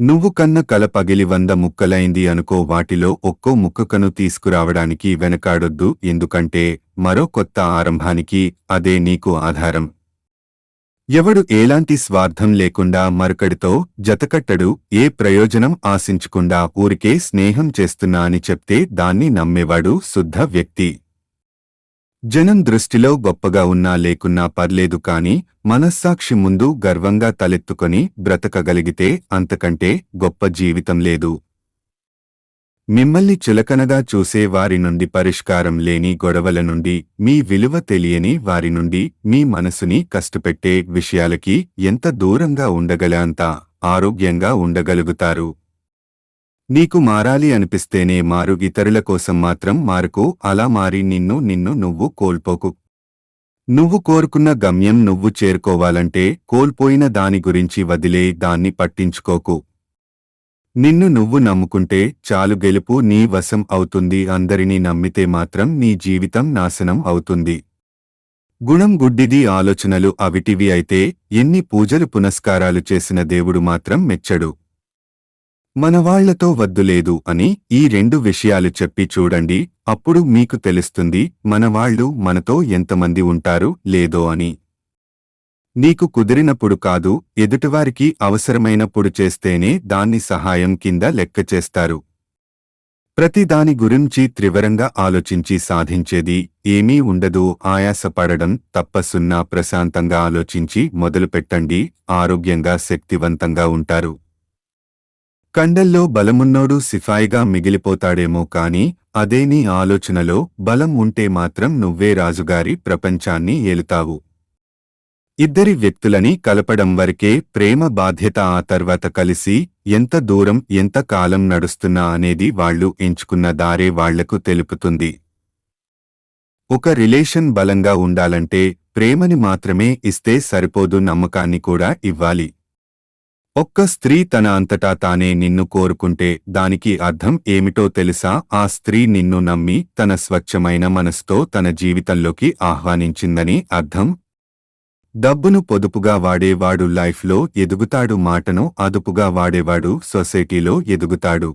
నువ్వు కన్న కల పగిలి 100 ముక్కలైంది అనుకో, వాటిలో ఒక్కో ముక్కకను తీసుకురావడానికి వెనకాడొద్దు. ఎందుకంటే మరో కొత్త ఆరంభానికి అదే నీకు ఆధారం. ఎవడు ఎలాంటి స్వార్థం లేకుండా మరొకడితో జతకట్టడు. ఏ ప్రయోజనం ఆశించకుండా ఊరికే స్నేహం చేస్తున్నా అని చెప్తే దాన్ని నమ్మేవాడు శుద్ధ వ్యక్తి. జనం దృష్టిలో గొప్పగా ఉన్నా లేకున్నా పర్లేదు కాని మనస్సాక్షి ముందు గర్వంగా తలెత్తుకొని బ్రతకగలిగితే అంతకంటే గొప్ప జీవితం లేదు. మిమ్మల్ని చులకనగా చూసే వారి నుండి, పరిష్కారం లేని గొడవల నుండి, మీ విలువ తెలియని వారి నుండి, మీ మనసుని కష్టపెట్టే విషయాలకి ఎంత దూరంగా ఉండగల అంత ఆరోగ్యంగా ఉండగలుగుతారు. నీకు మారాలి అనిపిస్తేనే మారు, ఇతరుల కోసం మాత్రం మారకు. అలా మారి నిన్ను నువ్వు కోల్పోకు. నువ్వు కోరుకున్న గమ్యం నువ్వు చేరుకోవాలంటే కోల్పోయిన దాని గురించి వదిలే, దాన్ని పట్టించుకోకు. నిన్ను నువ్వు నమ్ముకుంటే చాలు, గెలుపు నీ వశం అవుతుంది. అందరినీ నమ్మితే మాత్రం నీ జీవితం నాశనం అవుతుంది. గుణం గుడ్డిది, ఆలోచనలు అవిటివి అయితే ఎన్ని పూజలు పునస్కారాలు చేసిన దేవుడు మాత్రం మెచ్చడు. మనవాళ్లతో వద్దులేదు అని ఈ 2 విషయాలు చెప్పి చూడండి. అప్పుడు మీకు తెలుస్తుంది మనవాళ్లు మనతో ఎంతమంది ఉంటారు లేదో అని. నీకు కుదిరినప్పుడు కాదు, ఎదుటివారికి అవసరమైనప్పుడు చేస్తేనే దాన్ని సహాయం కింద లెక్క చేస్తారు. ప్రతి దాని గురించి త్రివరంగా ఆలోచించి సాధించేది ఏమీ ఉండదు. ఆయాసపడడం తప్ప. సున్నా ప్రశాంతంగా ఆలోచించి మొదలుపెట్టండి. ఆరోగ్యంగా, శక్తివంతంగా ఉంటారు. కండల్లో బలమున్నోడు సిపాయిగా మిగిలిపోతాడేమో కాని అదే నీ ఆలోచనలో బలం ఉంటే మాత్రం నువ్వే రాజుగారి ప్రపంచాన్ని ఏలుతావు. ఇద్దరి వ్యక్తులని కలపడం వరకే ప్రేమ బాధ్యత. ఆ తర్వాత కలిసి ఎంత దూరం, ఎంత కాలం నడుస్తున్నా అనేది వాళ్లు ఎంచుకున్న దారే వాళ్లకు తెలుపుతుంది. ఒక రిలేషన్ బలంగా ఉండాలంటే ప్రేమని మాత్రమే ఇస్తే సరిపోదు, నమ్మకాన్ని కూడా ఇవ్వాలి. ఒక్క స్త్రీ తన అంతటా తానే నిన్ను కోరుకుంటే దానికి అర్థం ఏమిటో తెలుసా? ఆ స్త్రీ నిన్ను నమ్మి తన స్వచ్ఛమైన మనసుతో తన జీవితంలోకి ఆహ్వానించిందని అర్థం. డబ్బును పొదుపుగా వాడేవాడు లైఫ్లో ఎదుగుతాడు. మాటను అదుపుగా వాడేవాడు సొసైటీలో ఎదుగుతాడు.